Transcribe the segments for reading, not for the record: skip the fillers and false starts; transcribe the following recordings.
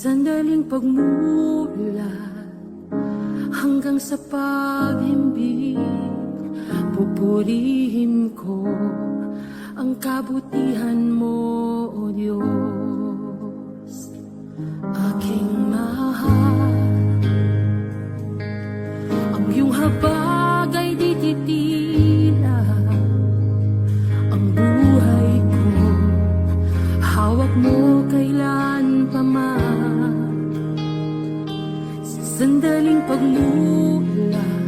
sandaling pagmulat hanggang sa paghimbing, pupurihin ko ang kabutihan mo, O Diyos. Aking mahal, ang iyong habag ay di titila, ang buhay ko hawak mo kailan pa man. Sa sandaling pagmulat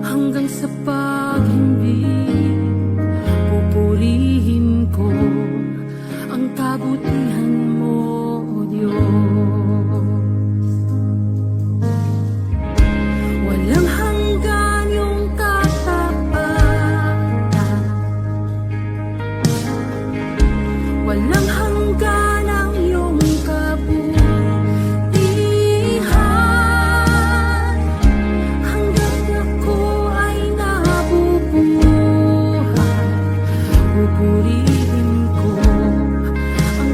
hanggang sa paghimbing, pupurihin ko ang kabutihan mo, O Diyos. Walang hanggan yung katapatan, walang hanggan ang iyong kabutihan. Hanggang ako ay nabubuhay, pupurihin ko ang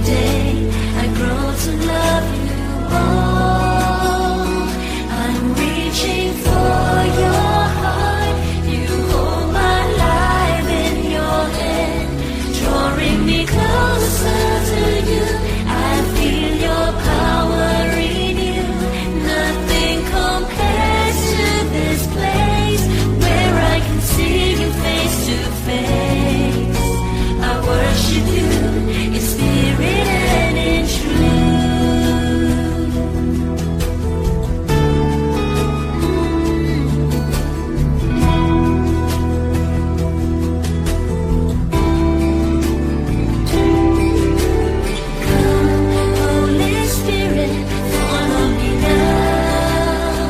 every day I grow to love you more. I'm reaching for your heart. You hold my life in your hand, drawing me closer to you. I feel your power in you. Nothing compares to this place where I can see you face to face. I worship you in spirit and in truth. Come, Holy Spirit, follow me now.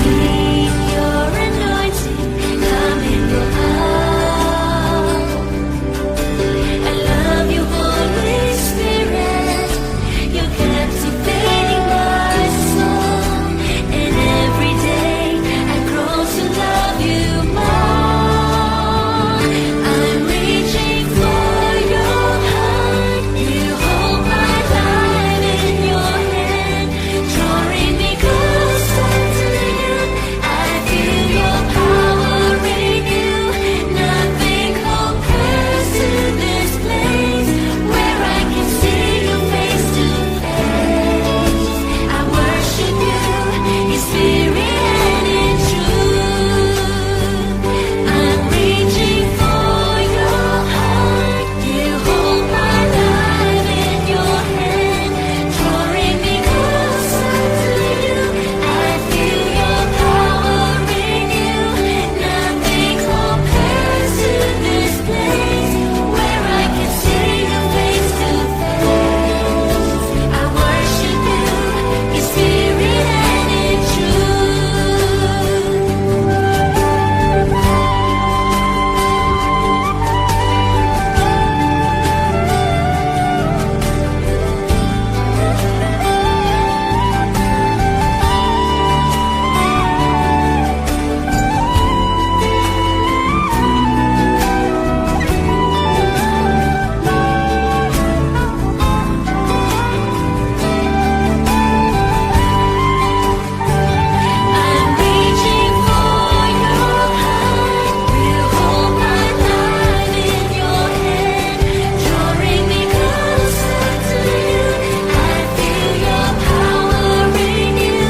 Need your anointing, come in your house. I love you, Holy Spirit. You're captivating my soul, and every day I grow to love you more. I'm reaching for your heart. You hold my life in your hand, drawing me closer to you. I feel your power in you. Nothing compares to this place where I can see you face to face. I worship you in spirit and in truth. I'm reaching for your heart. You hold my life in your hand, drawing me closer to you. I feel your power in you. Nothing compares to this place where I can see you face to face. I worship you in spirit and in truth. I'm reaching for your heart. You hold my life in your hand, drawing me closer to you. I feel your power in you.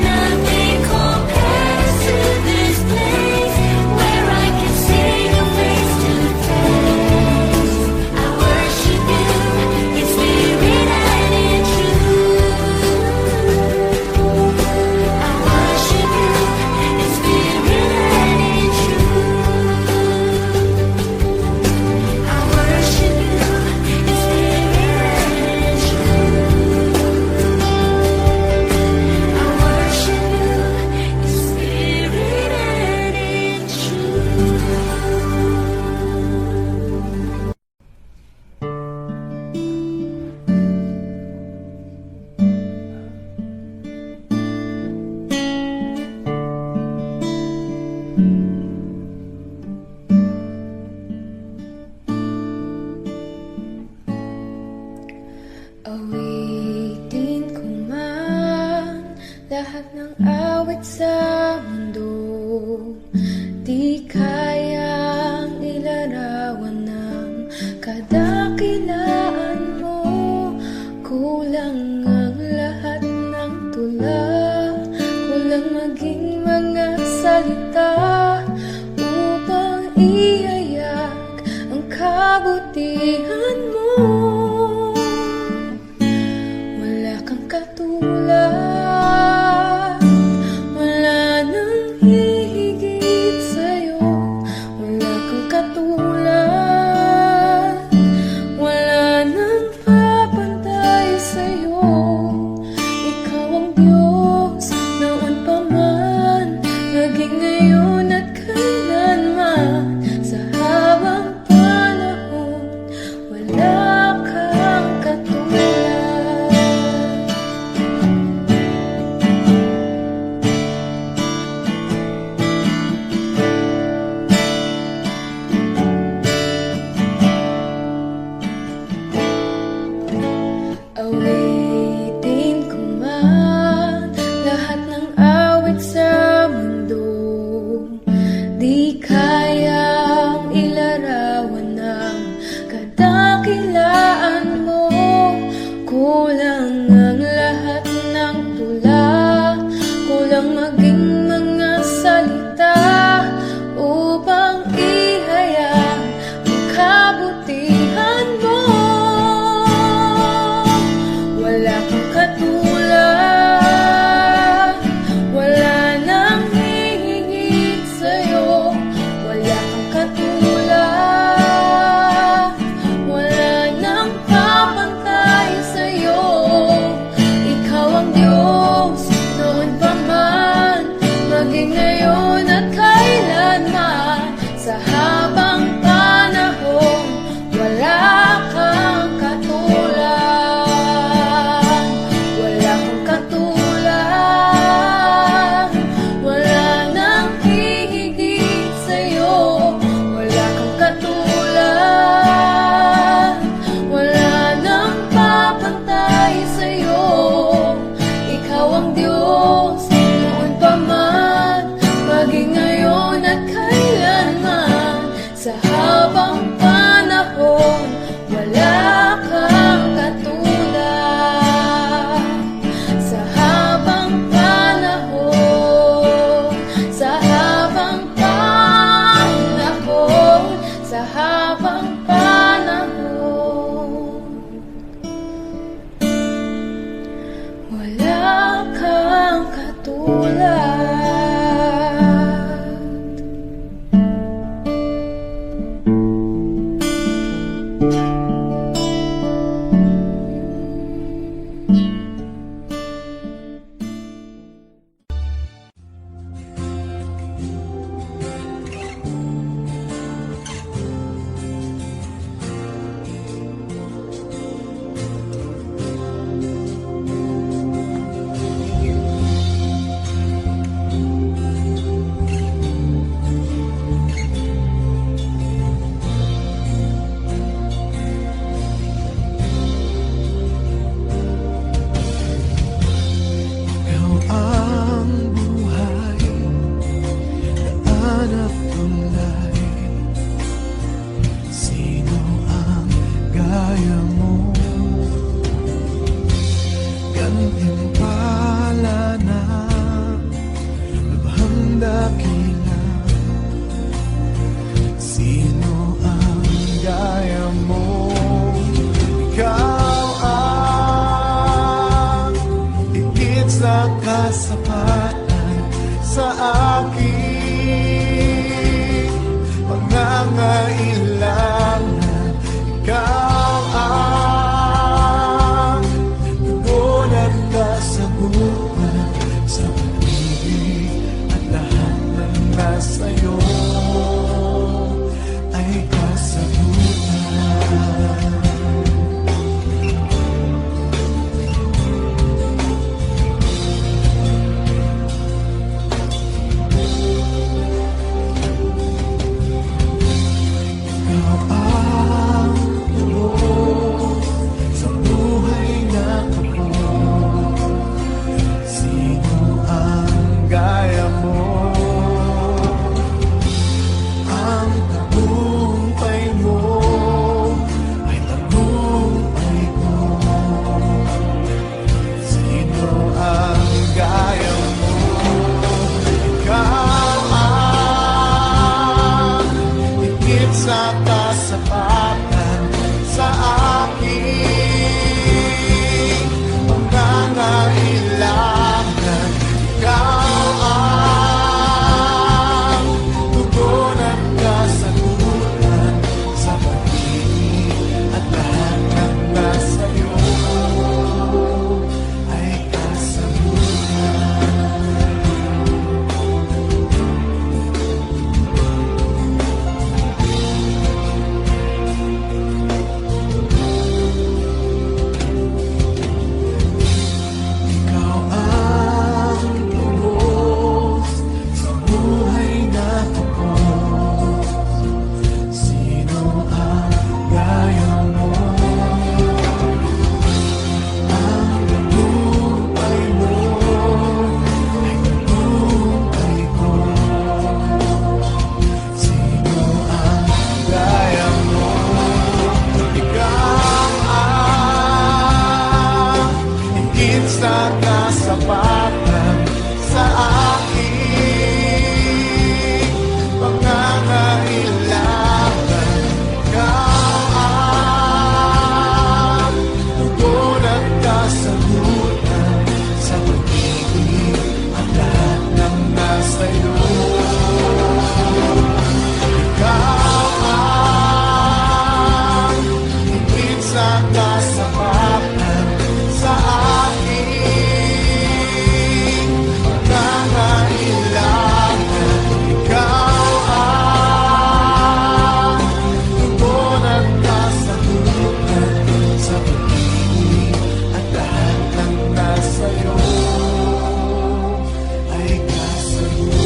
Nothing compares to this place where I can see you face to face. I worship you in spirit and in truth. I worship you in spirit and in truth. I worship you in spirit and in truth. I worship you in spirit and in truth. Awitin ko man lahat ng awit sa mundo, di kayang ilarawan ng kadakilaan mo. Kulang ang lahat ng tula, kulang maging mga salita upang ihayak ang kabutihan mo. Wala kang katulad, wala nang hihigit sa'yo. Wala kang katulad, wala nang papantay sa'yo. Ikaw ang Diyos noon pa man, naging ngayon at kailanman. Sa habang panahon, wala dakilaan mo. Kulang ang lahat ng tula, kulang maging mga salita upang ihayag ang kabutihan mo. Wala kang katulad, wala nang hihigit sa'yo. Wala kang katulad, wala nang papantay sa'yo. Ikaw ang Diyos, noon pa man, maging ngayon at kailanman. Sa habang panahon, wala kang katulad. Wala kang katulad, wala nang hihigit sa'yo. Wala kang katulad, wala nang papantay sa'yo. Ikaw ang Diyos, noon pa man, maging ngayon at kailanman. Sa habang panahon, wala kang katulad. Sa habang panahon, sa habang panahon, sa habang panahon, wala kang katulad. Ikaw ang buhay, daan at tulay. Sino ang gaya mo? Gantimpala na lubhang dakila. Sino ang gaya mo? Ikaw ang higit sa kasapatan sa aking pangangailangan. Ikaw ang kasapatan sa aking pangangailangan. Ikaw ang tugon at kasagutan sa pag-ibig, at lahat ng nasa'yo ay kasagutan.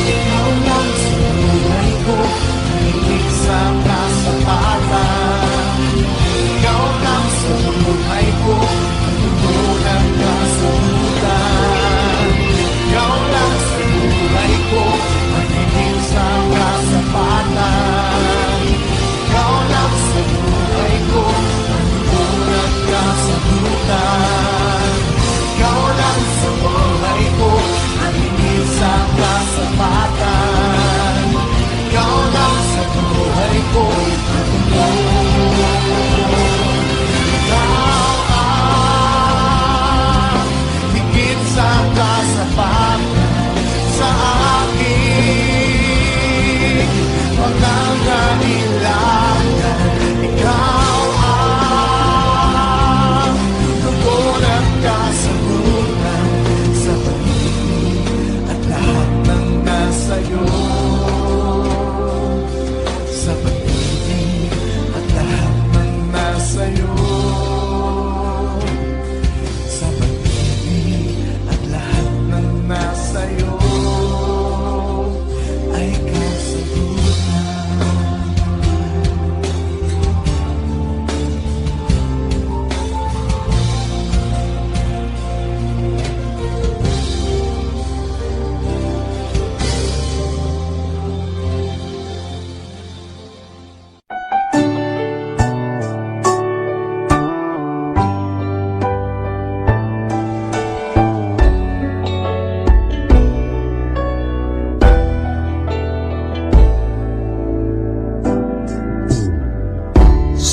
Ikaw lang sa buhay ko, higit sa kasapatan. Ikaw lang sa buhay ko, tugon at kasagutan. Ikaw lang sa buhay ko, higit sa kasapatan. Ikaw lang sa buhay ko, tugon at kasagutan. Ikaw lang sa buhay ko, higit sa kasapatan. Ikaw lang sa buhay ko, ikaw ang higit sa kasapatan sa aking pangangailangan. Ikaw ang tugon at kasagutan sa pag-ibig, at lahat ng nasa'yo. Sa pag-ibig at lahat ng nasa'yo. Sa pag-ibig at lahat ng nasa'yo ay kasagutan.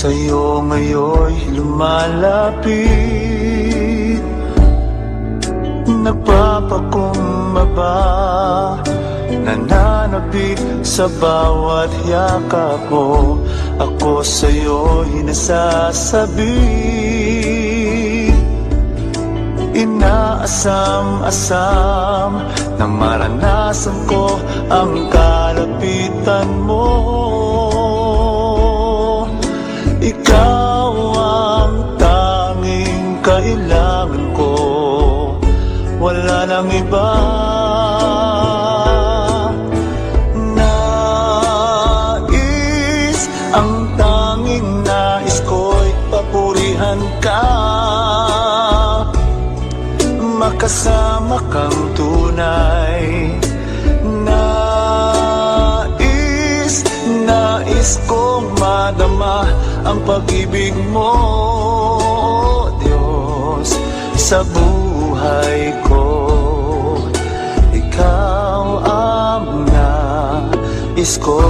Sa'yo ngayon'y lumalapit, nagpapakumbaba, nananapit sa bawat yakap mo. Ako sa'yo'y nasasabi, inaasam-asam na maranasan ko ang kalapitan mo. Ikaw ang tanging kailangan ko, wala nang iba. Ang tanging nais ko'y papurihan ka, makasama kang tunay. Nais kong madama ang pag-ibig mo, Diyos, sa buhay ko. Ikaw ang nais ko.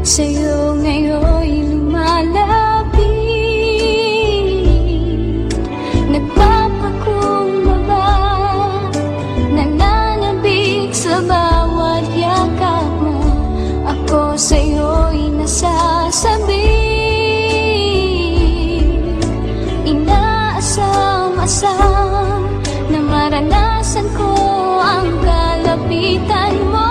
Sa'yo ngayon'y lumalapit, nagpapakumbaba, nananabik sa bawat yakap mo. Ako sa'yo'y nasasabi, inaasam-asam na maranasan ko ang kalapitan mo.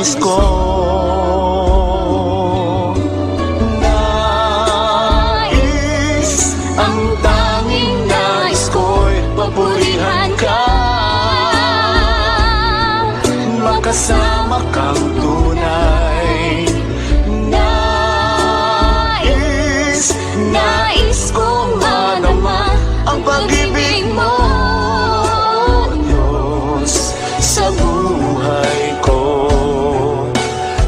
nais ko. Nais, ang tanging nais ko'y papurihan ka, makasama kang tunay. Nais kong madama ang pag-ibig mo, Diyos, sa buhay ko.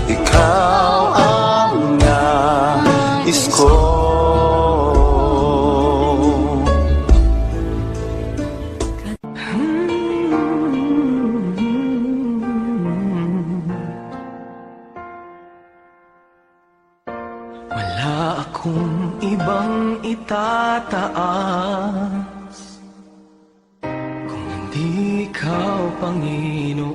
Ikaw ang nais ko. Wala akong ibang itataas kung hindi ikaw, Panginoon.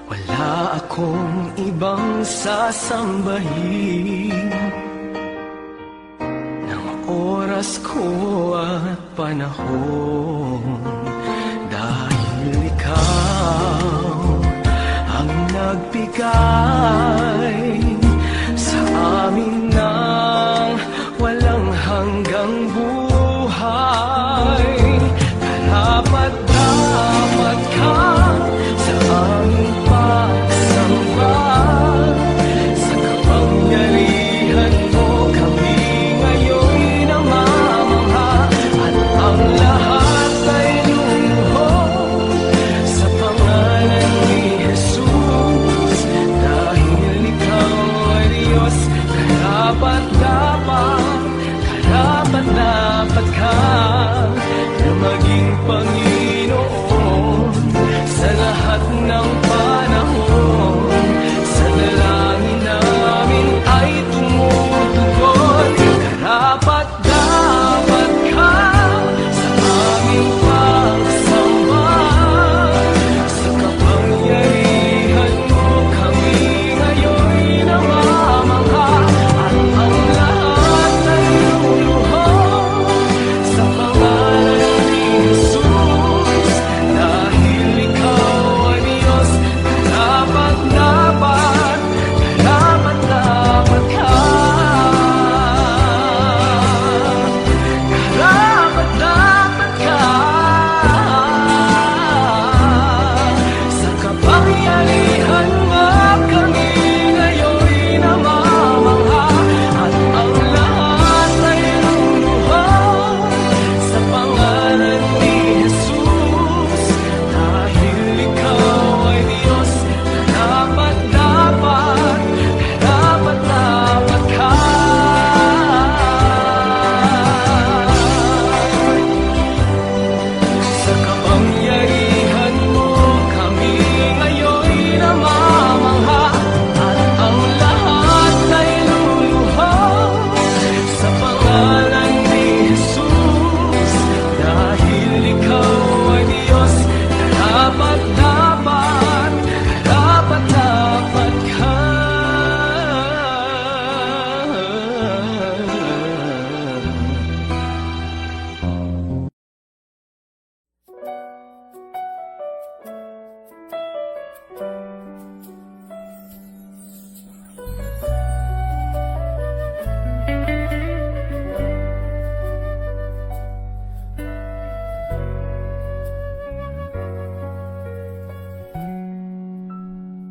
Wala akong ibang sasambahin ng oras ko at panahon, dahil ikaw ang nagbigay sa amin ng walang hanggang buhay. Karapat-dapat ka sa aming pagsamba, sa kapangyarihan mo kami ngayon namamangha, at ang lahat ay lumuhod sa pangalan ni Jesus, dahil ikaw ay Diyos. Karapat-dapat ka na maging Panginoon sa lahat ng panahon. Sa dalangin namin ay tumutugon. Karapat-dapat ka sa aming pagsamba, sa kapangyarihan mo kami ngayon namamangha, at ang lahat ay luluhod sa pangalan ni Jesus, dahil ikaw ay Diyos. Karapat-dapat ka. Karapat-dapat ka sa kapangyarihan mo kami ngayon namamangha, at ang lahat ay luluhod sa pangalan ni Jesus, dahil ikaw ay Diyos. Karapat-dapat ka. Sa kapangyarihan mo kami ngayon namamangha, at ang lahat ay luluhod sa pangalan ni Jesus, dahil ikaw ay Diyos. Karapat-dapat ka.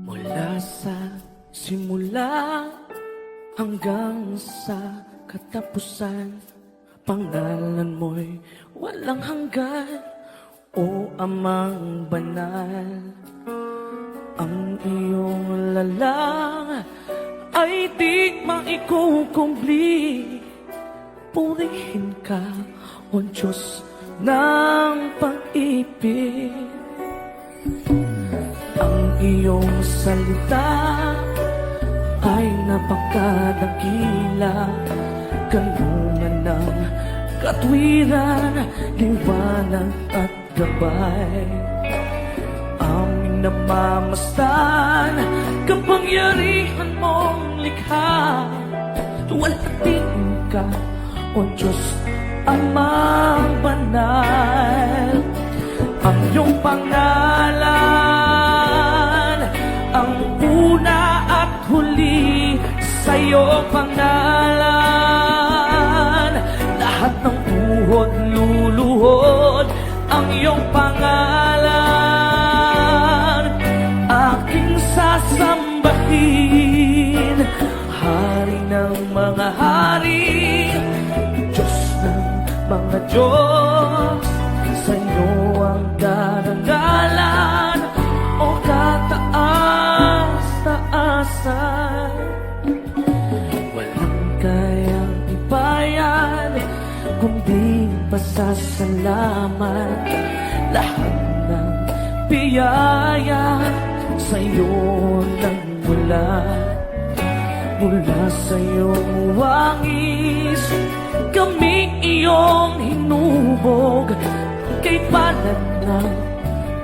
Mula sa simula hanggang sa katapusan, pangalan mo'y walang hanggan, o Amang banal. Ang iyong lalang ay di maikukumpli. Purihin ka, O Diyos ng pag-ibig. Ang iyong salita ay napakadakila, kanungan ng katwiran, liwanag at gabay. Aming namamasdan, kapangyarihan mong likha. Tuwalhatiin ka, O Diyos, Amang banal. ang iyong pangalan, ang una at huli sa iyong pangalan. Lahat ng buhod luluhod ang iyong pangalan. Aking sasambahin, Hari ng mga hari, Diyos ng mga Diyos. Sa iyo ang karangalan, o kataas-taasan. Walang kayang ibayan, kundi pasasalamat. Lahat ng biyaya sa iyo nagmula. Mula sa iyong wangis, kaming iyong hinubog. Kay palad ng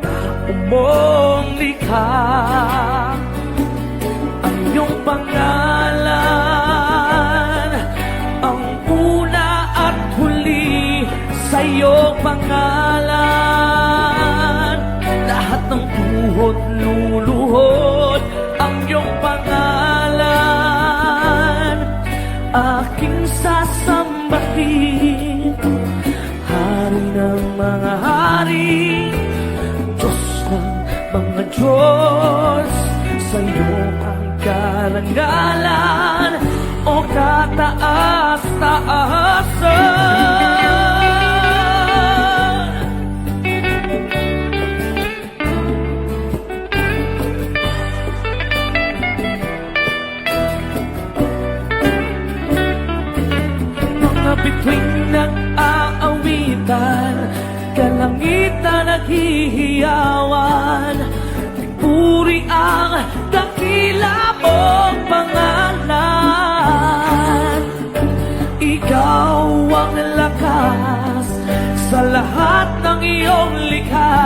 tao mong likha, ang iyong pangalan, ang una at huli sa iyong pangalan. Lahat ng buhod luluhod ang iyong pangalan. Aking sasambahin, Hari ng mga hari, Diyos ng mga Diyos. Sa iyo ang karangalan, o kataas-taasan. Bituing nag-aawitan, kalangitan naghihiyawan. Puri ang dakila mong pangalan. Ikaw ang lakas sa lahat ng iyong likha.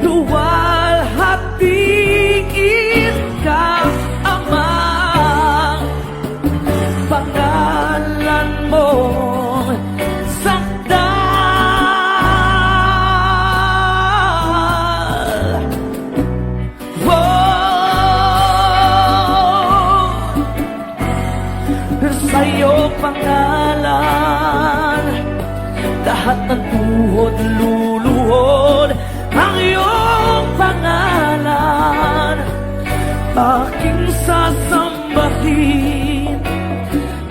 Luwalhatiin ka, Ama. Pangalan mo sakdal. Sa iyong pangalan, lahat ng buhod luluhod ang iyong pangalan. Aking sasambahin,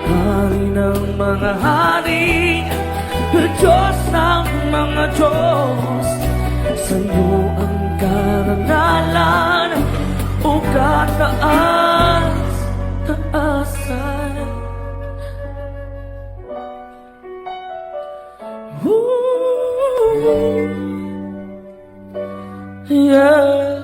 Hari ng mga hari, Diyos ng mga Diyos. Sa iyo ang karangalan, o kataas-taasan. Yeah.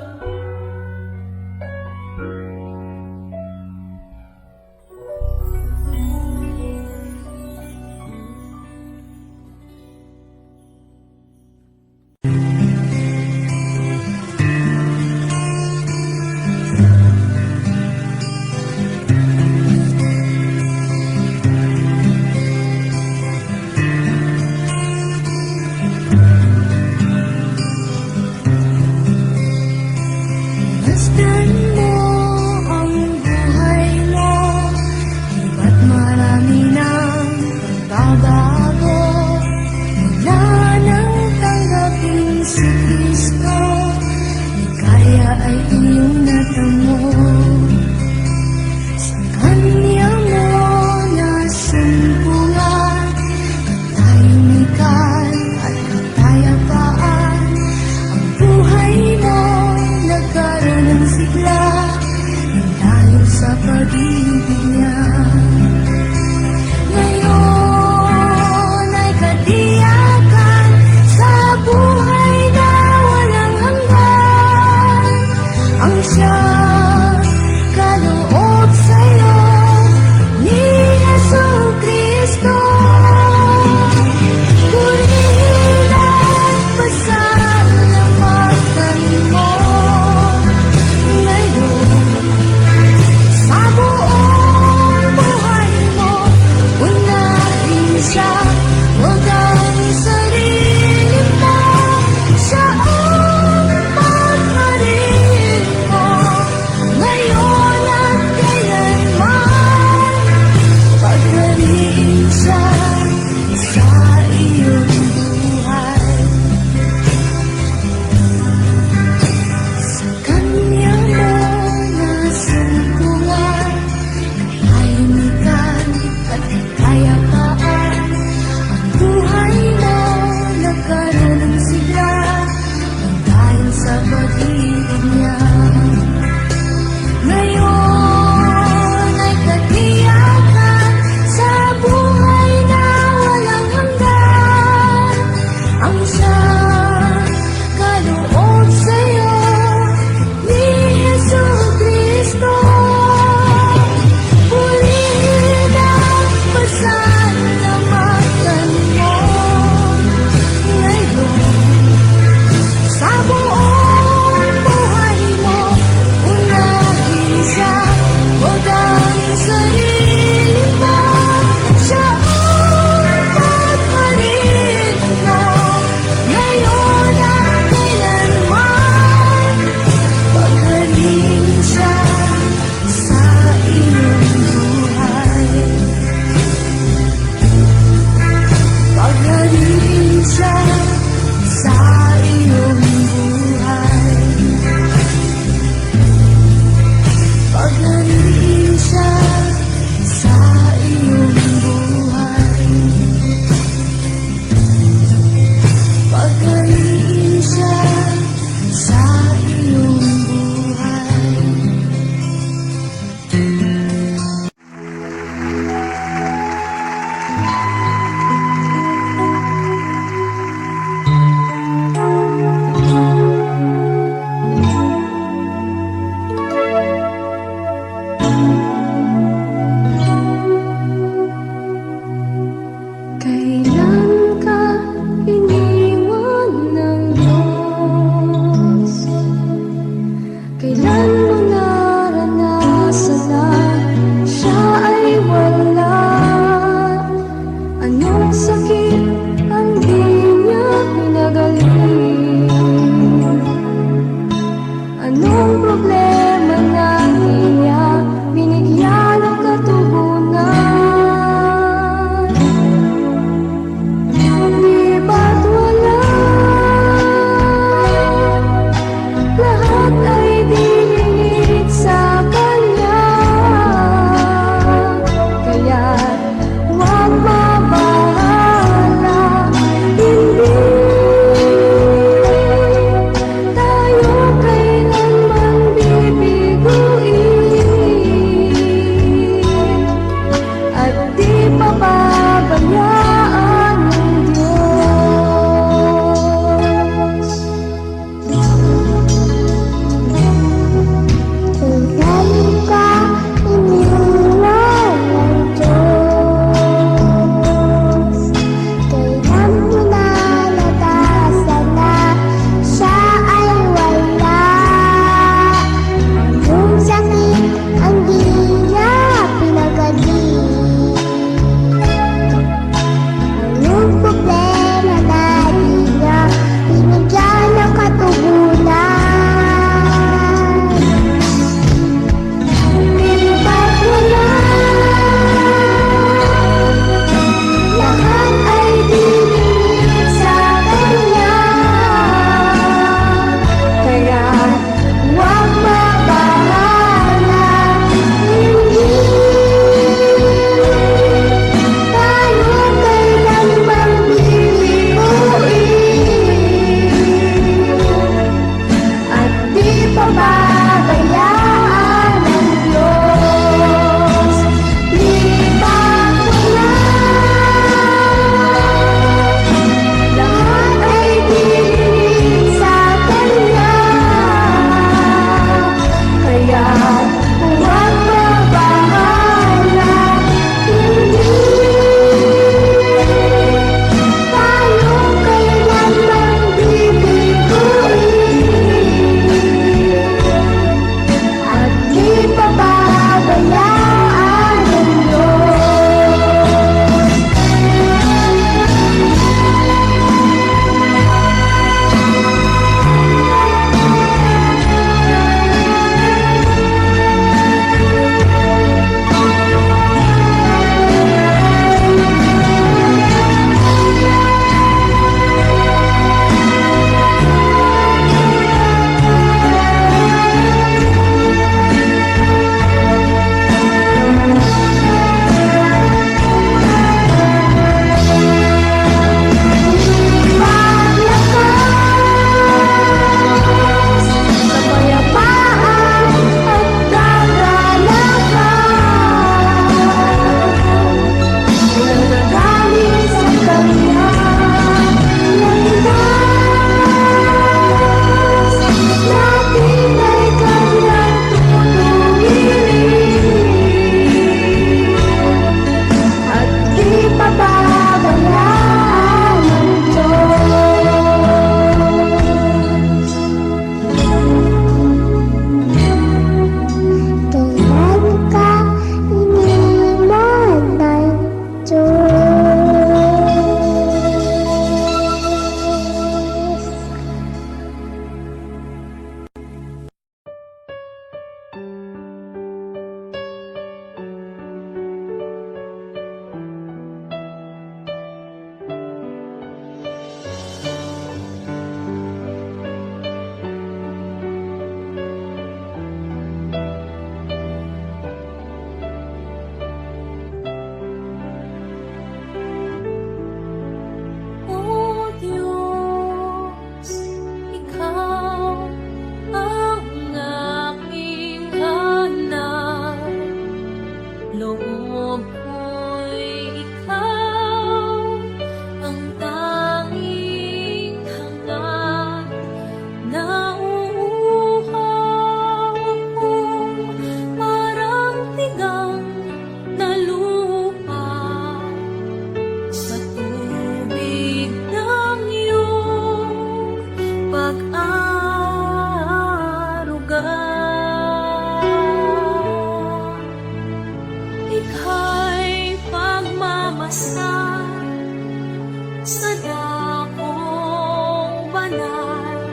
banal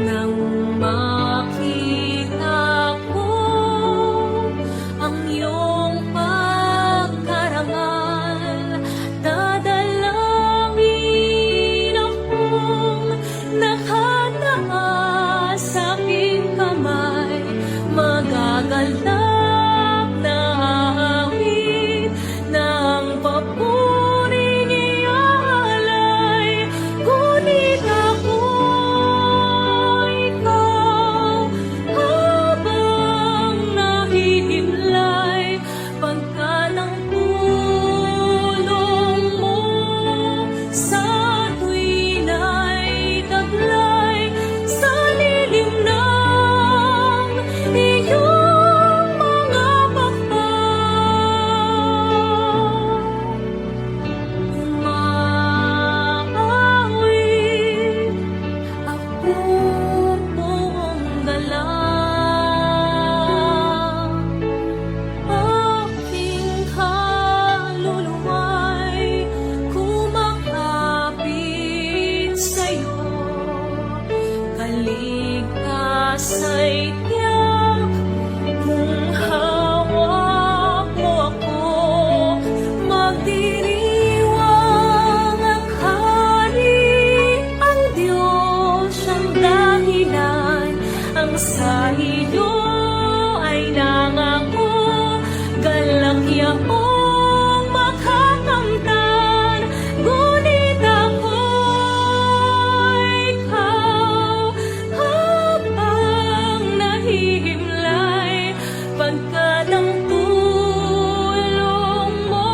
nang makita ko ang iyong pagkarangal. Dadalangin akong nakataas sa aking kamay, magagalak na awit ng papuring ialay. Ngunit ako ikaw habang nahihimlay, pagkat ang tulong mo sa tuwin ay taglay sa lilim ng iyong mga pakpak. Umaawit ako buong galang, aking kaluluwa'y kumakapit sa'yo. Kaligtas ay tiyak kung hawak mo ako. Magdiriwang ang hari, ang Diyos ang dahilan. Ang sa iyo ay nangako, galak yaong makakamtan. Ngunit ako ikaw habang nahihimlay, pagkat ang tulong mo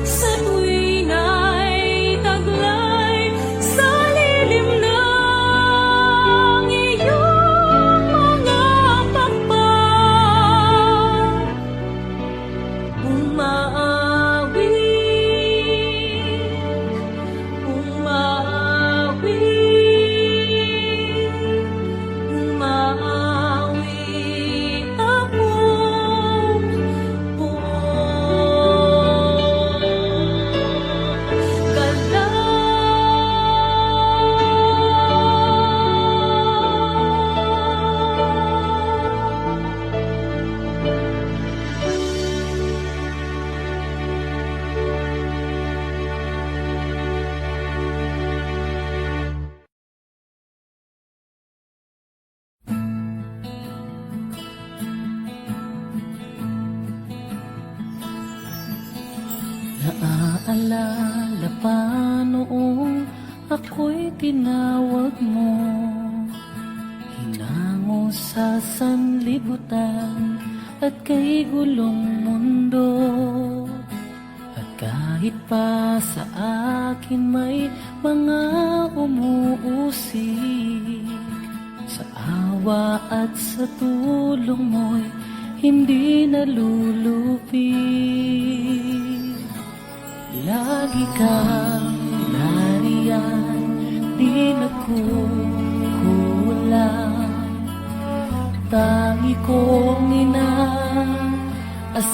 sa tuwin ay taglay sa lilim ng iyong mga pakpak. Umaawit, umaawit ako buong Naaalala pa noong ako'y tinawag mo, hinango sa sanlibutan at kay gulong mundo. At kahit pa sa akin may mga umuusik, sa awa at sa tulong mo'y hindi nalulupig. Lagi kang nariyan, di nagkukulang. Tangi kong inaasahan,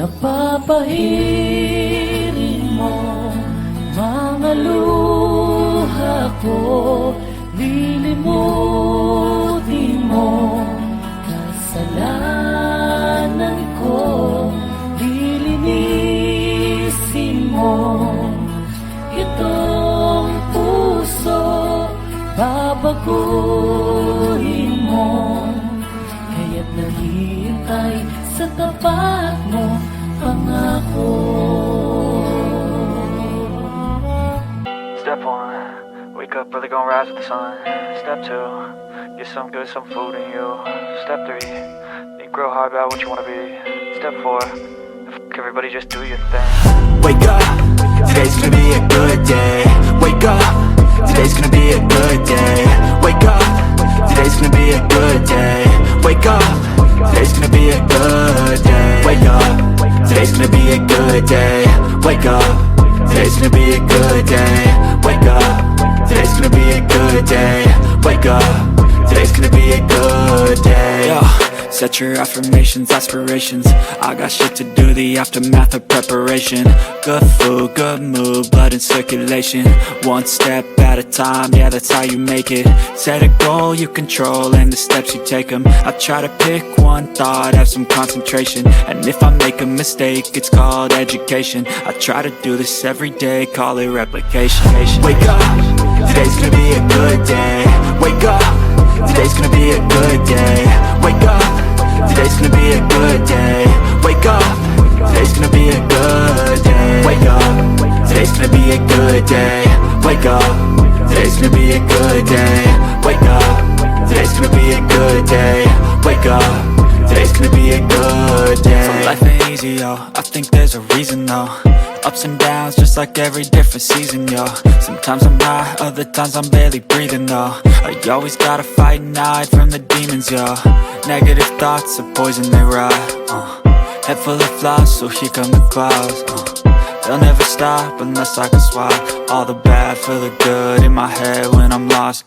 napapahirin mo mga luha ko. Lilimutin mo kasalanan ko, lilinisin mo itong puso, babaguhin mo. Kaya't naghihintay sa tapat mo, pangako. Step 1, wake up early, gonna rise with the sun. Step 2, get some good, some food in you. Step 3, think real hard about what you wanna be. Step 4, everybody just do your thing. Wake up, today's gonna be a good day. Wake up, today's gonna be a good day. Wake up, today's gonna be a good day. Wake up, today's gonna be a good day. Wake up, today's gonna be a good day. Wake up, today's gonna be a good day. Wake up, today's gonna be a good day. Wake up, today's gonna be a good day. Yo, set future, affirmations, aspirations. I got shit to do, the aftermath of preparation. Good food, good mood, blood in circulation. One step at a time, yeah, that's how you make it. Set a goal you control and the steps you take them. I try to pick one thought, have some concentration. And if I make a mistake, it's called education. I try to do this every day, call it replication. Wake up, today's gonna be a good day. Wake up, today's gonna be a good day. Wake up, today's gonna be a good day. Wake up, today's gonna be a good day. Wake up, today's gonna be a good day. Wake up, today's gonna be a good day. Wake up, today's gonna be a good day. Wake up, today's gonna be a good day. So life ain't easy, yo, I think there's a reason though. Ups and downs, just like every different season, yo. Sometimes I'm high, other times I'm barely breathing, though. I always gotta fight and hide from the demons, yo. Negative thoughts are poison, they rot. Head full of flaws, so here come the clouds. They'll never stop unless I can swap all the bad for the good in my head when I'm lost.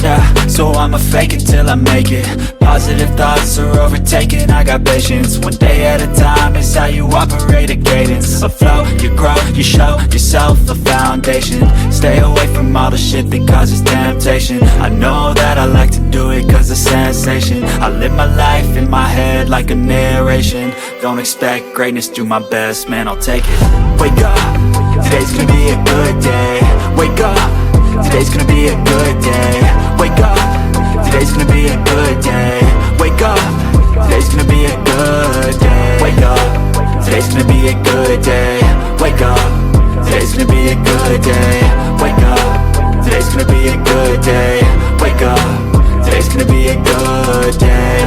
Yeah, so I'ma fake it till I make it. Positive thoughts are overtaken, I got patience. One day at a time is how you operate a cadence. A flow, you grow, you show yourself a foundation. Stay away from all the shit that causes temptation. I know that I like to do it cause it's sensation. I live my life in my head like a narration. Don't expect greatness, do my best, man, I'll take it. Wake up, today's gonna be a good day. Wake up, today's gonna be a good day. Wake up, today's gonna be a good day. Wake up, today's gonna be a good day. Wake up, today's gonna be a good day. Wake up, today's gonna be a good day. Wake up, today's gonna be a good day. Wake up, today's gonna be a good day.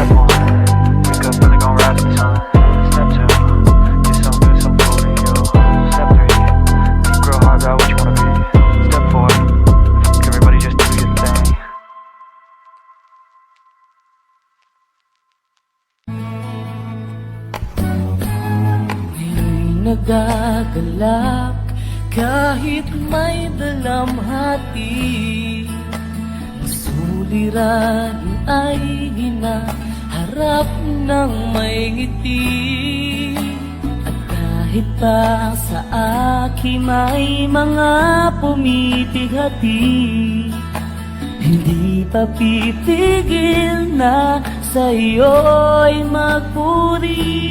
Wake up, really gon' rise to the sun. Step 2, get some good, some food in you. Step 3, think real hard about what you wanna be. Step 4, everybody just do your thing. Ngayon'y nagagalak kahit may dalamhati. Suliran ay hinaharap ng may ngiti. At kahit pa sa akin may mga pumipighati, hindi pa pitigil na sa'yo'y magpuri.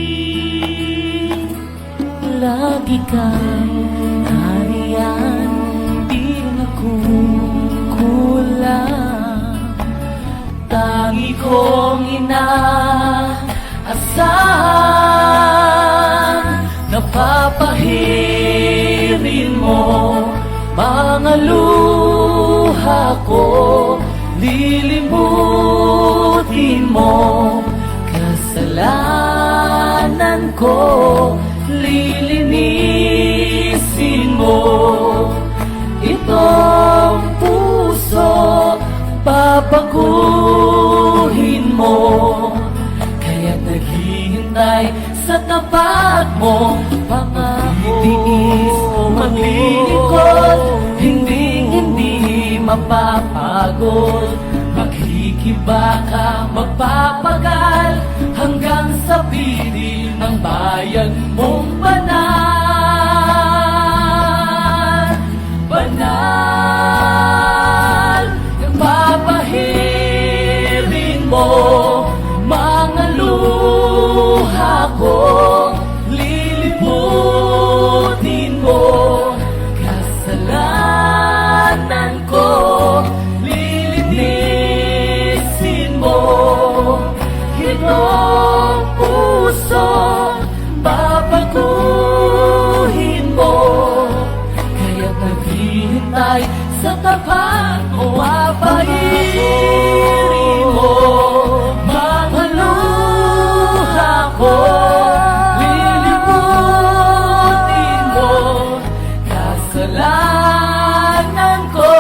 Lagi kang nariyan, di nagkukulang. Tangi kong inaasahan, napapahirin mo mga luha ko. Lilimutin mo kasalanan ko, lilinisin mo itong puso, babaguhin mo. Kaya't naghihintay sa tapat mo, pangako. Tiis, maglilingkod, hindi mapapagod. Maghihikibaka, magpapagal hanggang sa piling ng bayan mong banal. Banal, napapahirin mo mga luha ko. Lilimutin mo kasalanan ko, lilinisin mo itong puso, babaguhin mo. Kaya't naghihintay sa tapat mo, apahirin mo mga luha ko. Lilimutin mo kasalanan ko,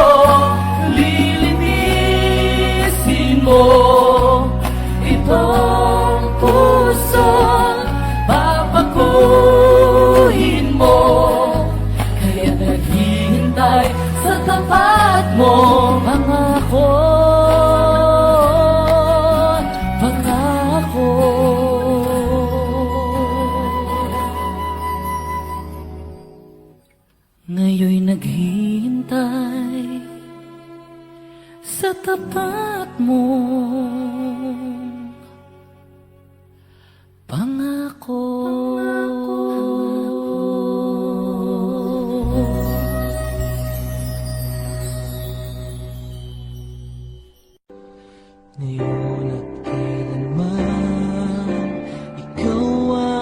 lilinisin mo itong puso, babaguhin mo. Kaya't naghihintay sa tapat mo, pangako, pangako. naghihintay sa tapat mo pangako. Ngayon at kailanman, ikaw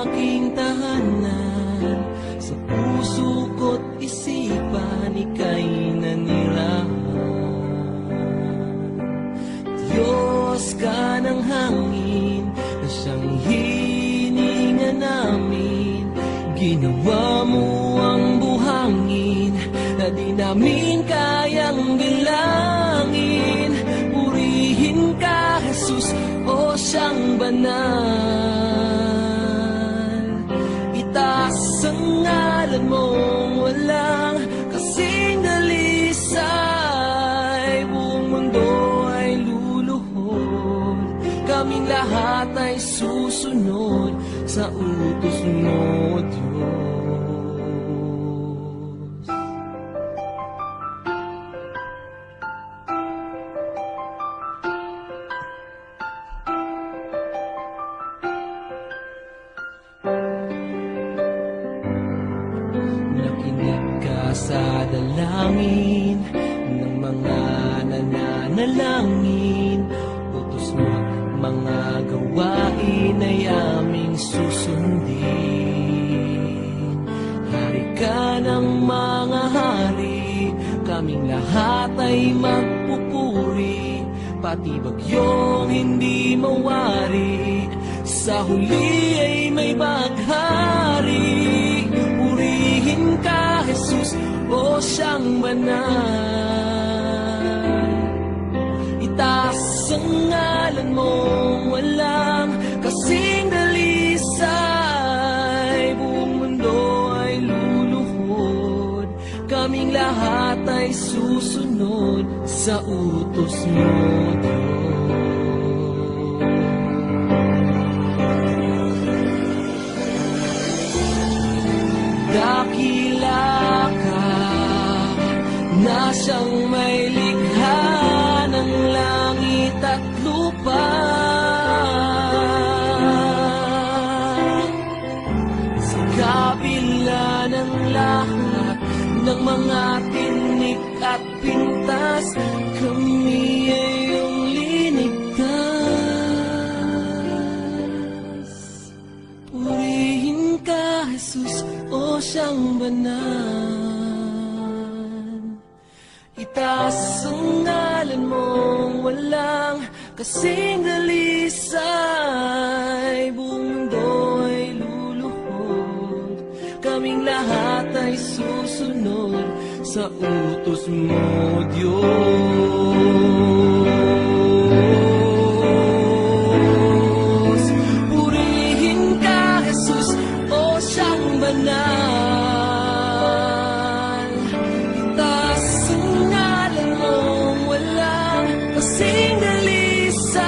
aking tahanan. Sa puso ko't isipan, ika'y nanirahan. Diyos ka ng hangin, na siyang hininga namin. Ginawa mo ang buhangin, na di namin kayang bilangin. Purihin ka, Jesus, o siyang banal. Itaas ang ngalan mong walang kasing dalisay. Buong mundo ay luluhod, kaming lahat ay susunod sa utos mo, Diyos. Nakinig ka sa dalangin ng mga nananalangin. Utos mo mga gawain ay aming susundin. Hari ka ng mga hari, kaming lahat ay magpupuri. Pati bagyong hindi mawari, sa huli ay may baghari. Purihin ka, Jesus, o siyang banal. Itaas ang ngalan mong walang kasing dalisay. Buong mundo ay luluhod, kaming lahat ay susunod sa utos mo, Diyos. Dakila ka na siyang may likha ng langit at lupa. Sa kabila ng lahat ng mga tinik at pintas, kami ay iyong linigtas. Purihin ka, Jesus, o siyang banal. Itaas ang ngalan mong walang kasing dalisay. Buong mundo ay luluhod, kaming lahat ay susunod sa utos mo, Diyos. Purihin ka, Jesus, o siyang banal. Itaas ang ngalan mong walang kasing dalisay.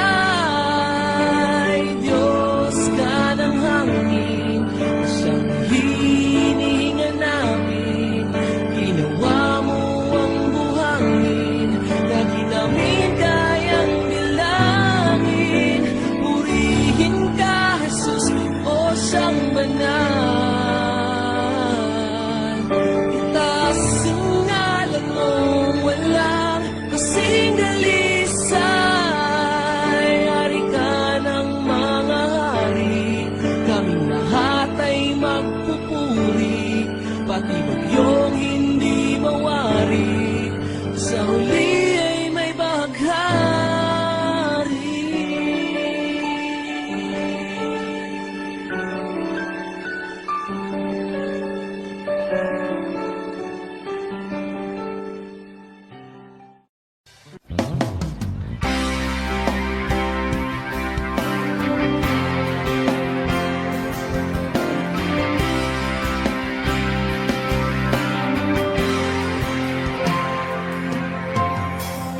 Diyos ka ng hangin, siyang hinihinga namin. Ginawa mo ang buhangin, na di namin kayang bilangin. Purihin ka, Jesus, o siyang banal. Itaas ang ngalan mong walang kasing dalisay. Hari ka ng mga hari, kaming lahat ay magpupuri. Pati bagyong hindi mawari, sa huli ay may baghari.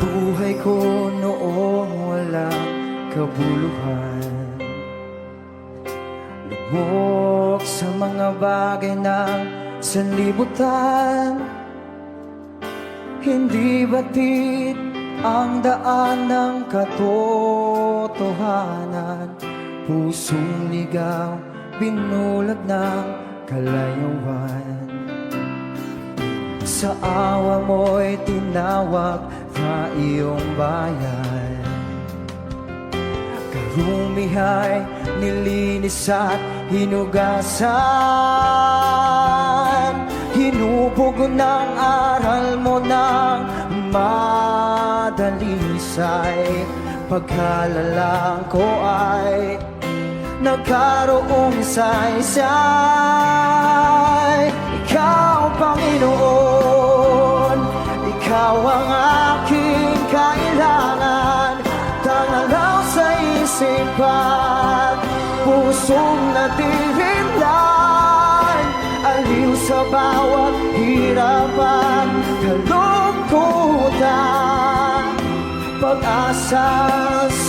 Buhay ko noong walang kabuluhan, lubog sa mga bagay ng sanlibutan. Hindi batid ang daan ng katotohanan. Pusong ligaw, binulag ng kalayuan. Sa awa mo'y tinawag na iyong bayan. Karumihay, nilinis at hinugasan. Hinubog ng aral mo ng madalisay. Pagkalalang ko ay nagkaroong saysay. Ikaw, Panginoon, ikaw ang aking kailangan. Tangalaw sa isipan, pusong natirimlan. Aliw sa bawat hirap at kalungkutan. Pag-asa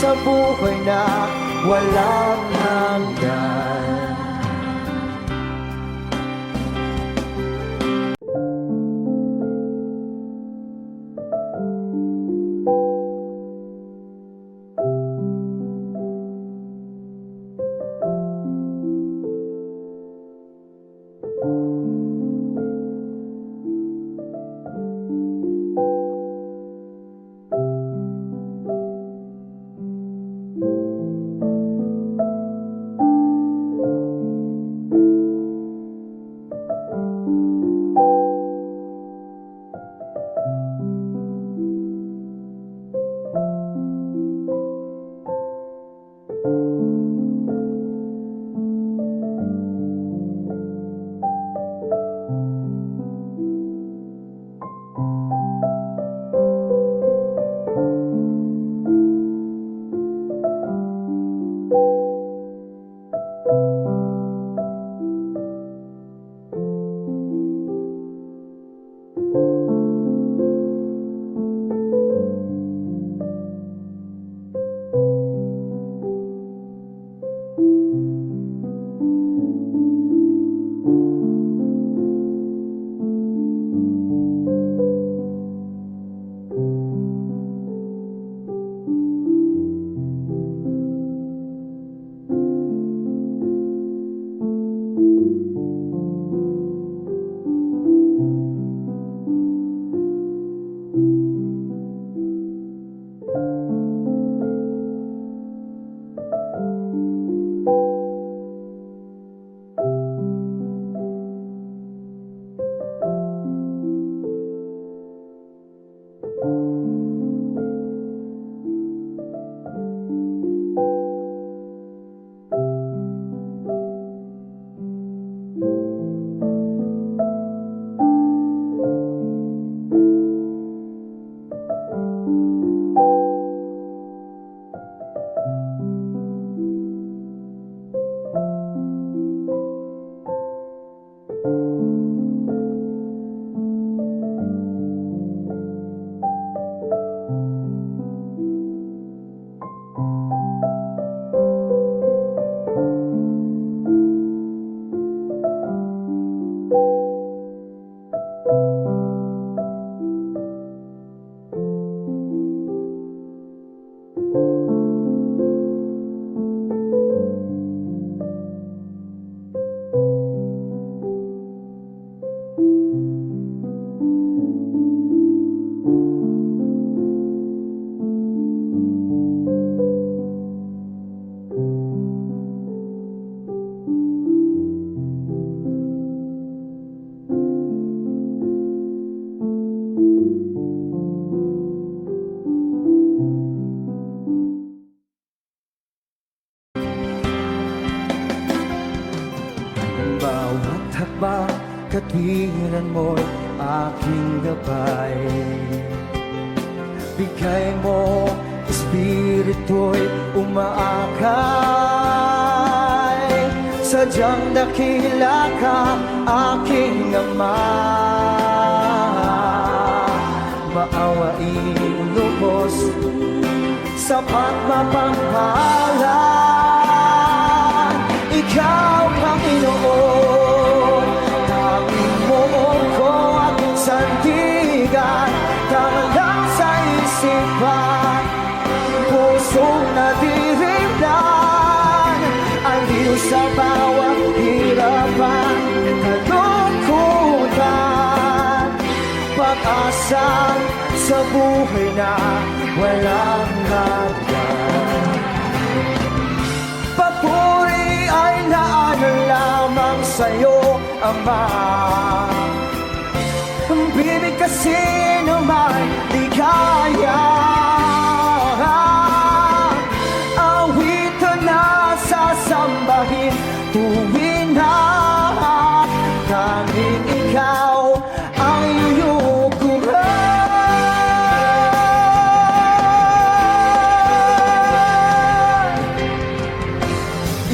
sa buhay na walang hanggan. Bawat hakbang, katwiran mo'y aking gabay. Bigay mo, espiritu'y umaakay. Sadyang dakila ka, aking Ama. Maawain lubos, sapat mapanghalan. Ikaw, Panginoon, tanging mo ko at sandigan. isipan, pusong nadirindan, aliw sa bawat hirapan, kalungkutan, pag-asa sa buhay na walang hanggan. Papuri ay naanan lamang sa'yo, Ama. Ang bibig kasi naman di kaya. Awitan na sasambahin tuwing na tanging ikaw ang iyukuran.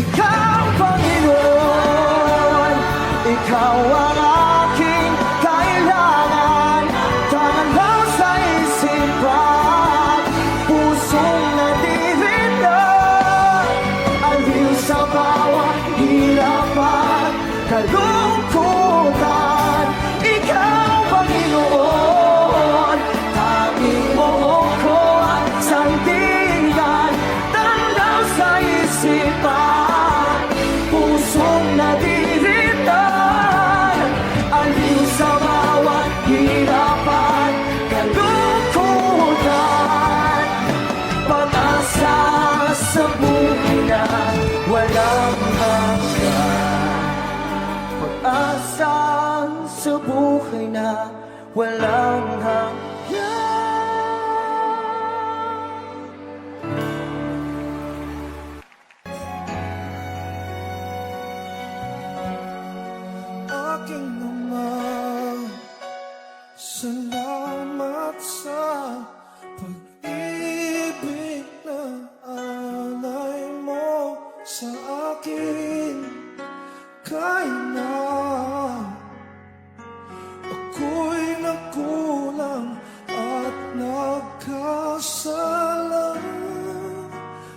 Ikaw, Panginoon, ikaw ang aking kailangan. Tangan lang sa isipan, pusong nadirindan, aliw sa bawat hirapan, kalungkutan. Ikaw, Panginoon, tanging mo ko ang sandigan. Tangan lang sa isipan, pusong nadirindan, aliw sa bawat hirapan, kalungkutan, pag-asa sa buhay na walang hanggan. Pag-asa sa buhay na walang hanggan. Aking Ama, salamat sa pag-ibig na alay mo sa akin. Kahit na ako'y nagkulang at nagkasala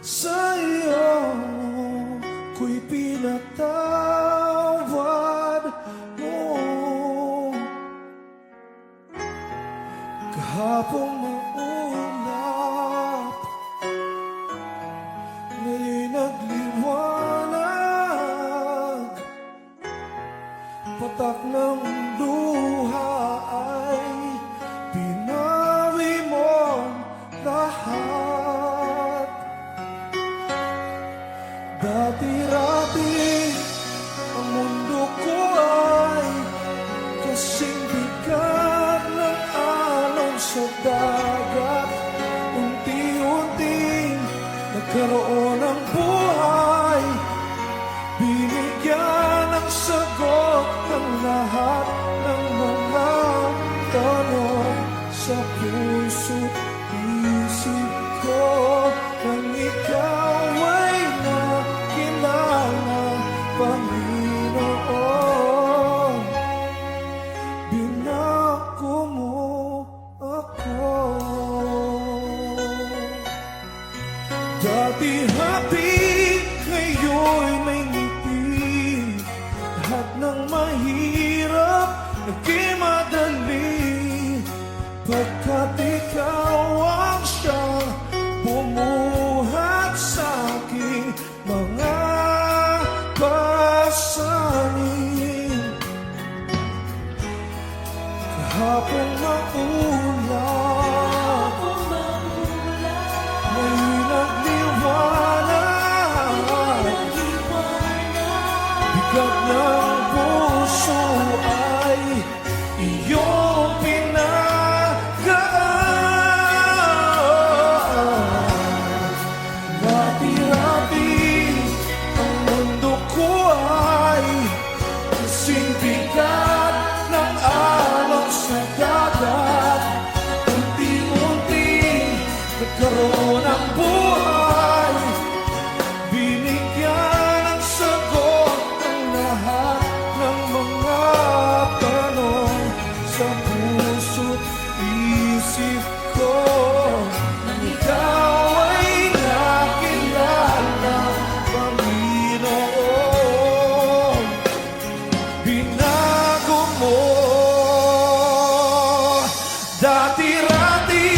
sa iyo, ko'y pinatawad mo. Kahapong maulap, ngayon'y nagliwanag. Patak ng luha ay pinawi mo lahat. Dati-rati ang mundo ko ay kasing bigat ng alon sa dagat. Unti-unting nagkaroon ng buhay, binigyan ng sagot ng lahat ng mga tanong sa puso't isip ko. Nang ikaw ay nakilala, Panginoon, binako mo ako. Dati happy, ngayon'y may ngiti. Lahat ng mahirap naging madali, pagkat ikaw ang siyang bumuhat sa aking mga pasanin. Kahapon maulap, ngayon'y nagliwanag. Bigat ng puso ay iyong pinagaan. Rati-rati ang mundo ko ay kasing bigat ng alon sa dagat. Unti-unti nagkaroon ng buhay, binigyan ng sagot ng lahat ng mga tanong sa puso't isip ko. Nang ikaw ay nakilala, Panginoon, binago mo. Dati-rati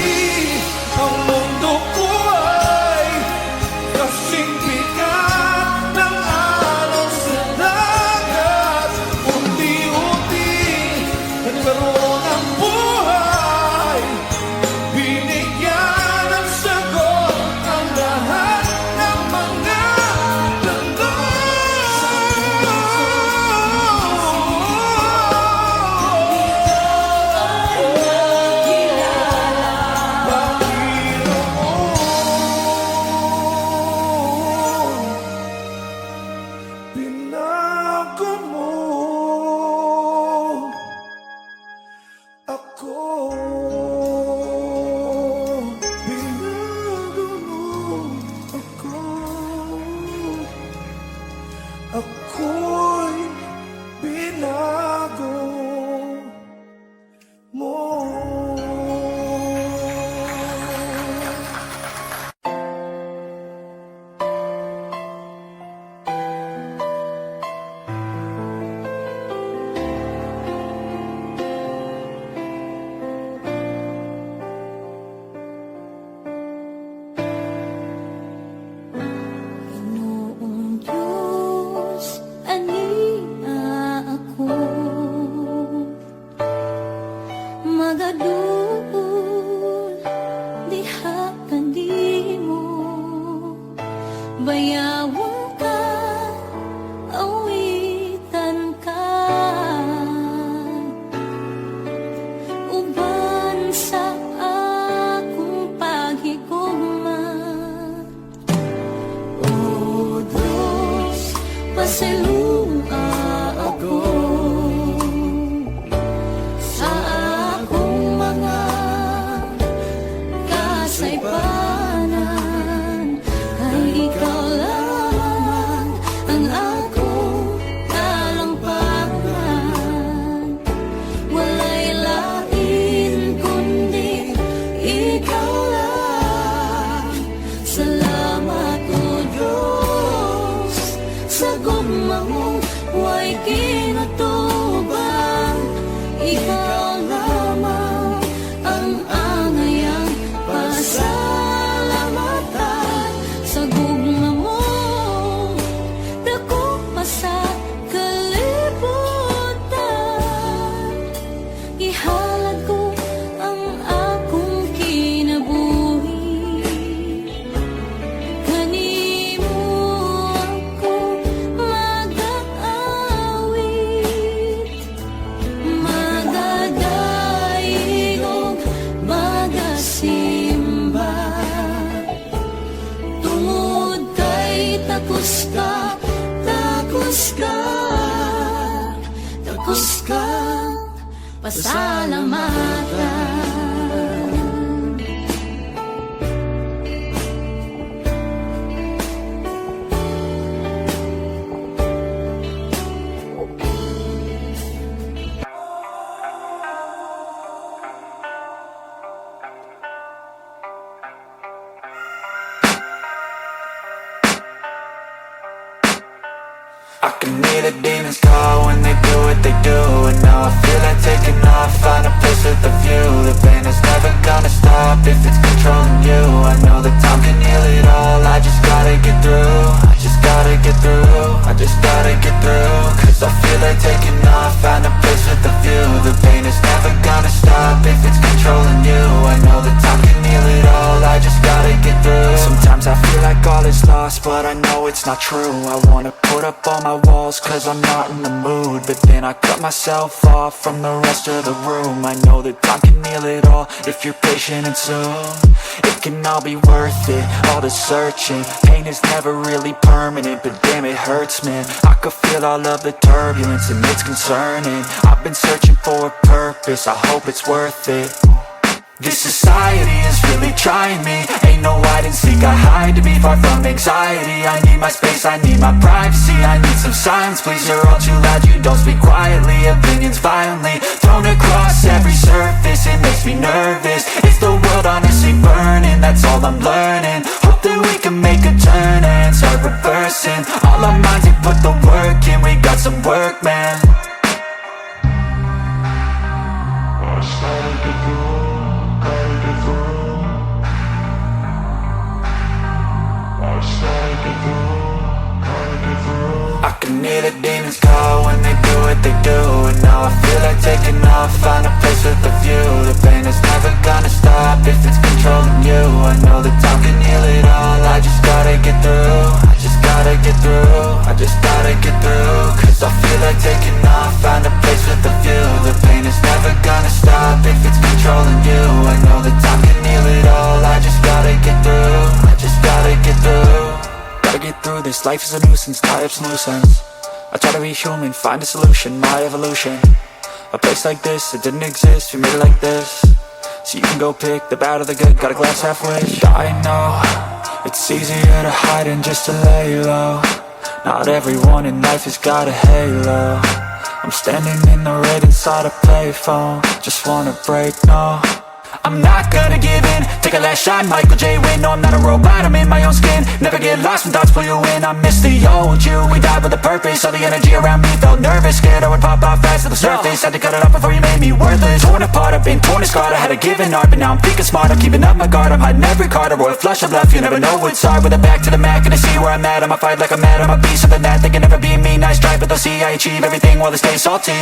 Takos ka, takos ka, takos ka, pasalamatan. I can hear the demons call when they do what they do. And now I feel like taking off, find a place with a view. The pain is never gonna stop if it's controlling you. I know that time can heal it all, I just gotta get through. I just gotta get through, I just gotta get through. Cause I feel like taking off, find a place with a view. The pain is never gonna stop if it's controlling you. I know that time can heal it all, I just gotta get through. Sometimes I feel like all is lost, but I know it's not true. I wanna put up all my walls cause I'm not in the mood, but then I cut myself off from the rest of the room. I know that time can heal it all if you're patient and soon it can all be worth it, all the searching. Pain is never really permanent, but damn it hurts, man. I could feel all of the turbulence and it's concerning. I've been searching for a purpose, I hope it's worth it. This society is really trying me. Ain't no hide and seek, I hide to be far from anxiety. I need my space, I need my privacy. I need some silence, please, you're all too loud. You don't speak quietly, opinions violently thrown across every surface. It makes me nervous, it's the world honestly burning. That's all I'm learning, hope that we can make a turn and start reversing. All our minds, they put the work in, we got some work, man. I can hear the demons call when they do what they do. And now I feel like taking off, find a place with a view. The pain is never gonna stop if it's controlling you. I know that time can heal it all, I just gotta get through. I just gotta get through, I just gotta get through. Cause I feel like taking off, find a place with a view. The pain is never gonna stop if it's controlling you. I know that time can heal it all, I just gotta get through. I just gotta get through. Gotta get through this, life is a nuisance, tie up some loose ends. I try to be human, find a solution, my evolution. A place like this, it didn't exist, we made it like this. So you can go pick the bad or the good, got a glass halfway. I know, it's easier to hide than just to lay low. Not everyone in life has got a halo. I'm standing in the red inside a payphone, just wanna break, no. I'm not gonna give in, take a last shot, Michael J. Win. No, I'm not a robot, I'm in my own skin. Never get lost when thoughts pull you in. I miss the old you, we died with a purpose. All the energy around me felt nervous, scared I would pop off fast to the surface. Had to cut it off before you made me worthless. Torn apart, I've been torn and scarred. I had a given art, but now I'm thinking smart. I'm keeping up my guard, I'm hiding every card. A royal flush of left, you never know what's hard. With a back to the mat, gonna see where I'm at. I'ma fight like I'm mad, I'm a beast of the net. They can never be me, nice try, but they'll see I achieve everything while they stay salty.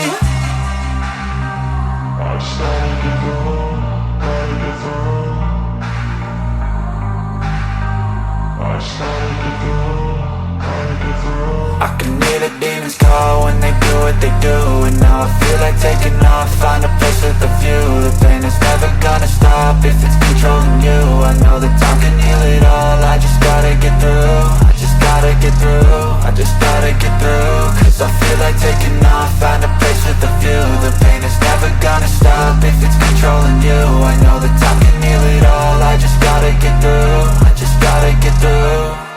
I can hear the demons call when they do what they do. And now I feel like taking off, find a place with a view. The pain is never gonna stop if it's controlling you. I know that time can heal it all, I just gotta get through. I just gotta get through, I just gotta get through. Cause I feel like taking off, find a place with a view. The pain is never gonna stop if it's controlling you. I know that time can heal it all, I just gotta get through. I just gotta get through.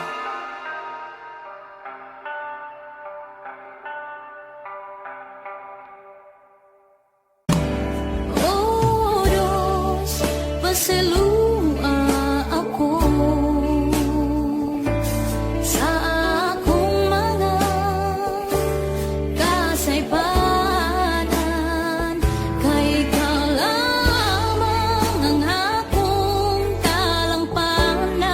Pasalua ako sa akong mga kasaypanan. Kay ikaw lamang ang akong talampanan.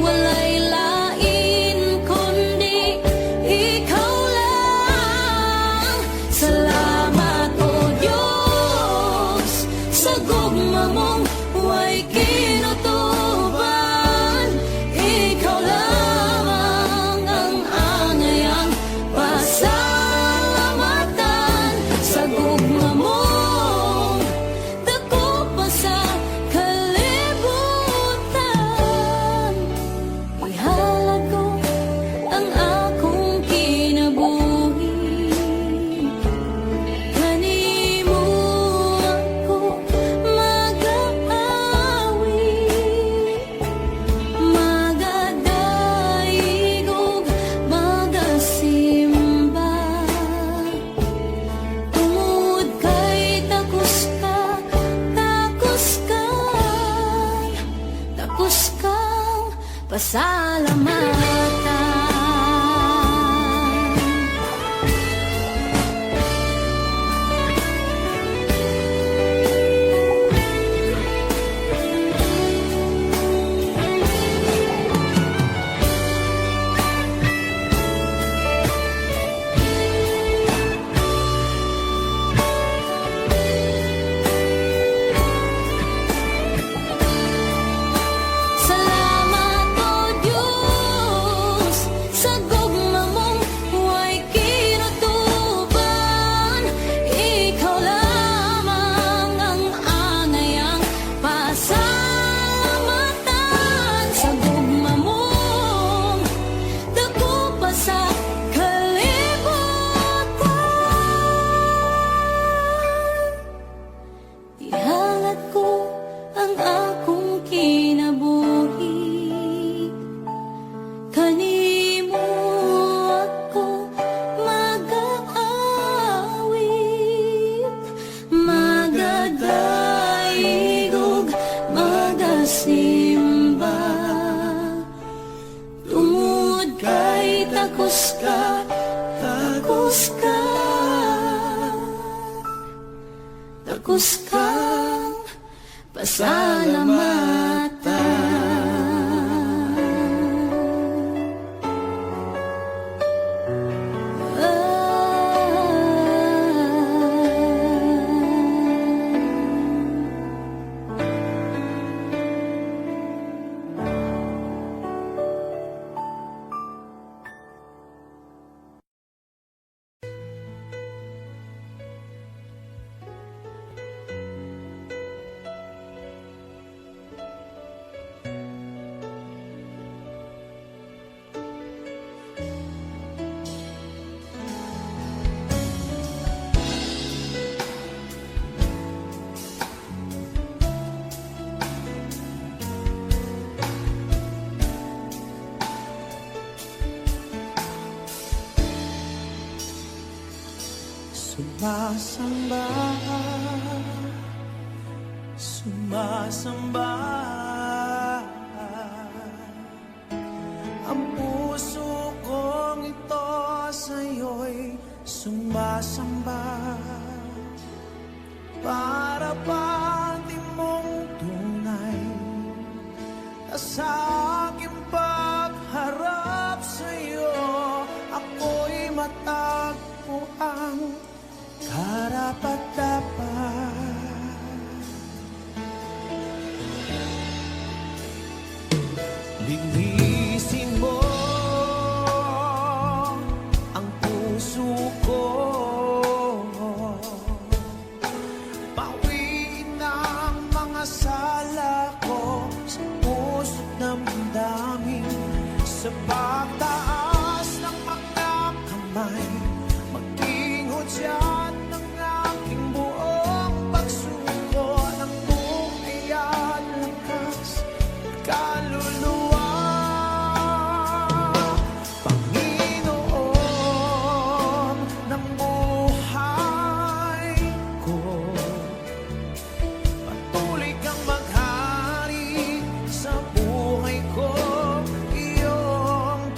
Walay lain kundi ikaw lang. Salamat o Diyos sa gugma mong huwag kinutuban. Ikaw lamang ang angayang pasalamatan. Sa gugma mong dako pa sa kalibutan. Ihalad pasalamatan. Salamat o Diyos sa gugma mong huwag kinutuban. Ikaw lamang ang angayang pasalamatan. Sa gugma mong dako pa sa kalibutan. Ihalat ko ang akong kinabuhi, kanimo ako mag-aawit, magadaigog, magasimba. Tungod kay takos ka, takos ka, takos kang pasalamatan. Sumasamba, sumasamba, ang puso kong ito sa'yo'y sumasamba. Para bang di mong tunay sa aking pagharap sa'yo, ako'y matagpo ang karapat-dapat. Linisin mo ang puso ko, pawiin ang mga sala ko sa puso't damdamin. Sa pagtaas ng mga kamay, maging-hudyat ng aking buong pagsuko, ng buhay at lakas kaluluwa. Panginoon ng buhay ko, patuloy kang maghari sa buhay ko. Iyong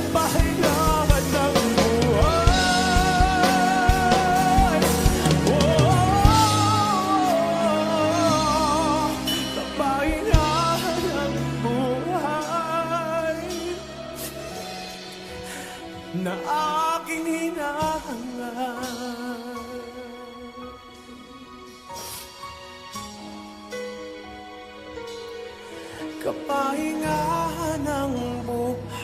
kapahingahan ng buhay. Kapahingahan ng buhay na aking hinahangaan. Kapahingahan ng buhay.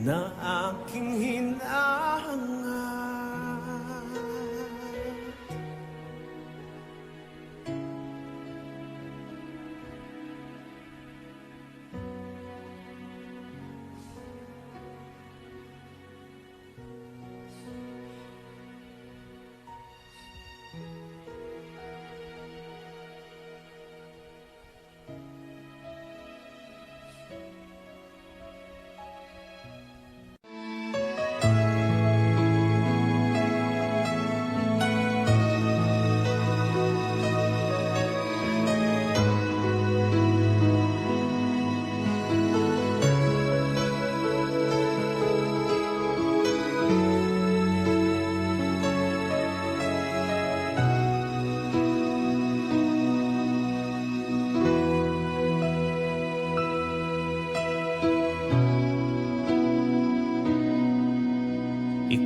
Na aking hinahangaan.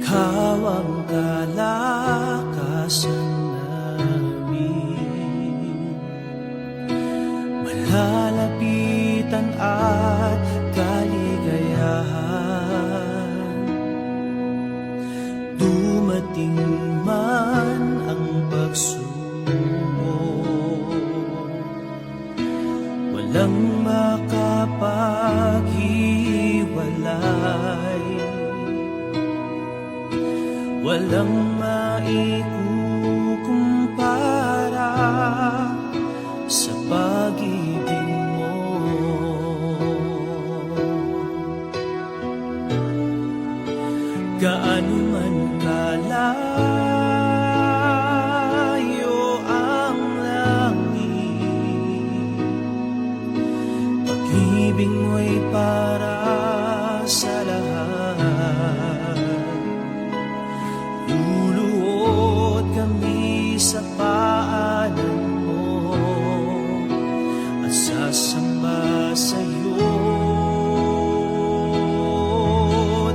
Ikaw ang kalakasan namin, malalapitan at kaligayahan. Dumating man ang pagsubok, walang makapaghiwalay, walang maikukumpara sa pag-ibig mo. Gaano man kalayo ang langit, pag-ibig mo'y para sa lahat. Luluhod kami sa paanan mo at sasamba sa'yo,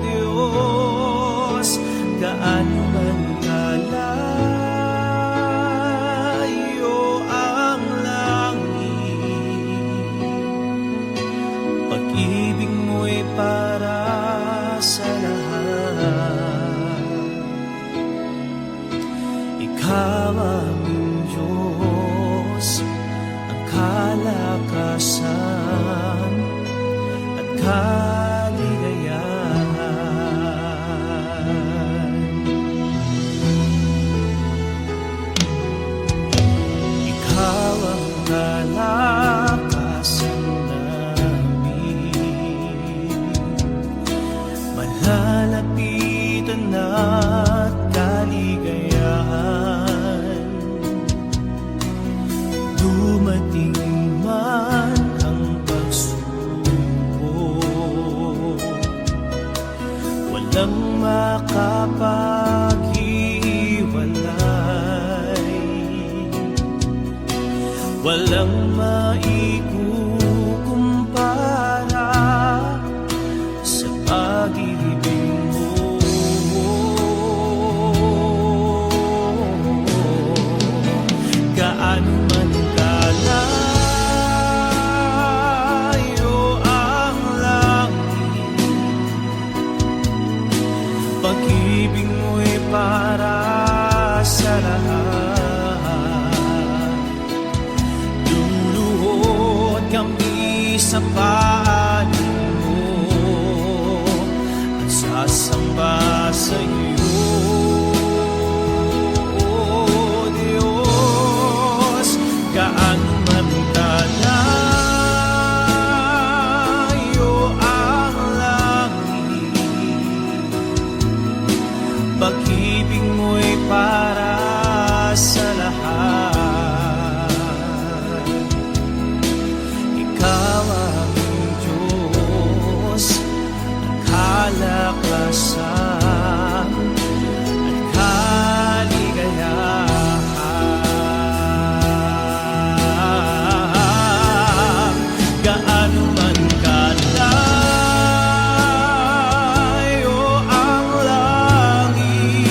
Diyos. Gaano man kalayo ang langit, pag-ibig mo'y para sa lahat. Ikaw aming Diyos, ang kalakasan at kaligayahan. Ikaw ang kalakasan namin, malalapitan at kaligayahan. Dumating man ang pagsubok, walang makapaghiwalay, walang maikukumpara sa pag-ibig mo. Gaano man kalayo ang langit, pag-ibig mo'y para sa lahat. Luluhod kami sa paanan mo at sasamba sa'yo, Diyos. Gaano man kalayo ang langit, pag-ibig mo'y para sa lahat. Ikaw aming Diyos, ang kalakasan at kaligayahan. Gaano man kalayo ang langit,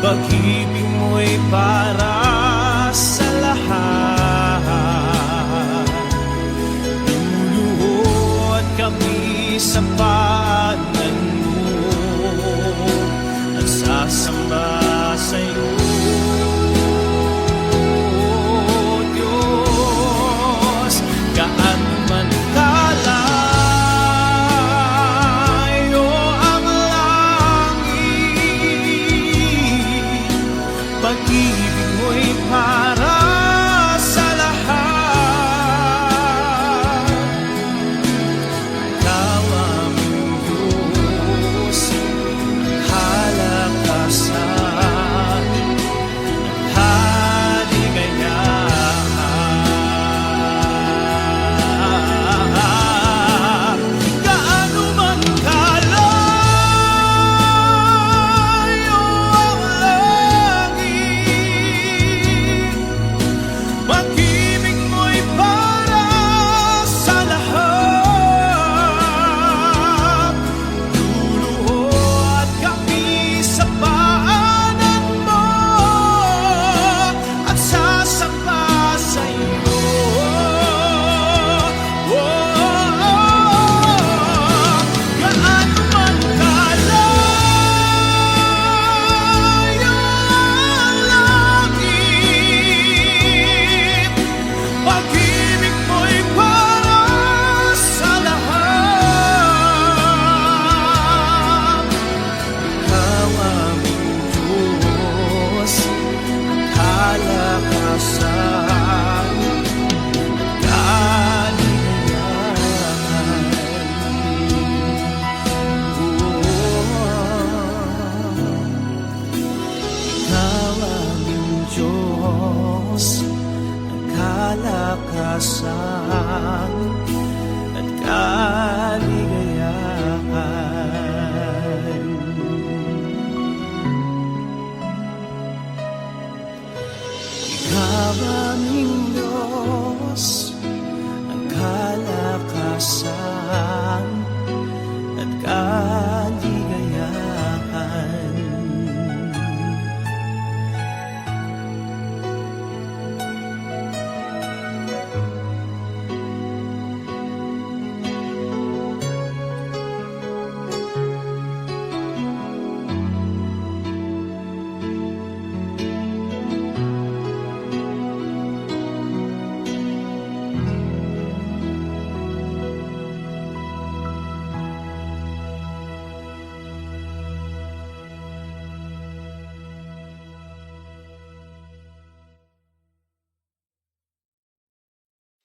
pag-ibig mo'y para sa lahat. Luluhod kami sa paanan mo at sasamba sa'yo, Diyos. Gaano man kalayo ang langit, pag-ibig mo'y para sa lahat. Ikaw aming Diyos, ang kalakasan pag-asa.